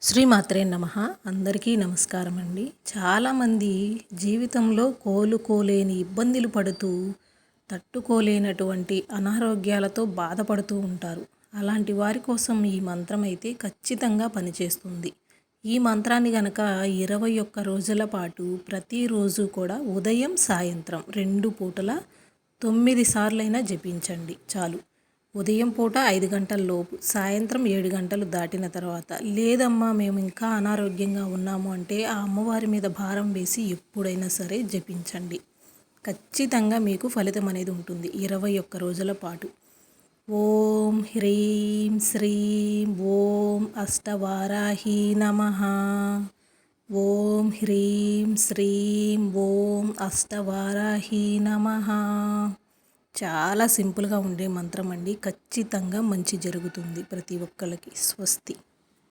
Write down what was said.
శ్రీమాత్రే నమః. అందరికీ నమస్కారం అండి. చాలామంది జీవితంలో కోలుకోలేని ఇబ్బందులు పడుతూ తట్టుకోలేనటువంటి అనారోగ్యాలతో బాధపడుతూ ఉంటారు. అలాంటి వారి కోసం ఈ మంత్రం అయితే ఖచ్చితంగా పనిచేస్తుంది. ఈ మంత్రాన్ని గనక 21 రోజుల పాటు ప్రతిరోజు కూడా ఉదయం సాయంత్రం 2 పూటల 9 సార్లైనా జపించండి చాలు. ఉదయం పూట 5 గంటల లోపు, సాయంత్రం 7 గంటలు దాటిన తర్వాత, లేదమ్మా మేము ఇంకా అనారోగ్యంగా ఉన్నాము అంటే ఆ అమ్మవారి మీద భారం వేసి ఎప్పుడైనా సరే జపించండి. ఖచ్చితంగా మీకు ఫలితం అనేది ఉంటుంది 21 రోజుల పాటు. ఓం హ్రీం శ్రీం ఓం అష్టవారాహి నమః. ఓం హ్రీం శ్రీం ఓం అష్టవారాహి నమః. చాలా సింపుల్గా ఉండే మంత్రం అండి. ఖచ్చితంగా మంచి జరుగుతుంది ప్రతి ఒక్కరికి. స్వస్తి.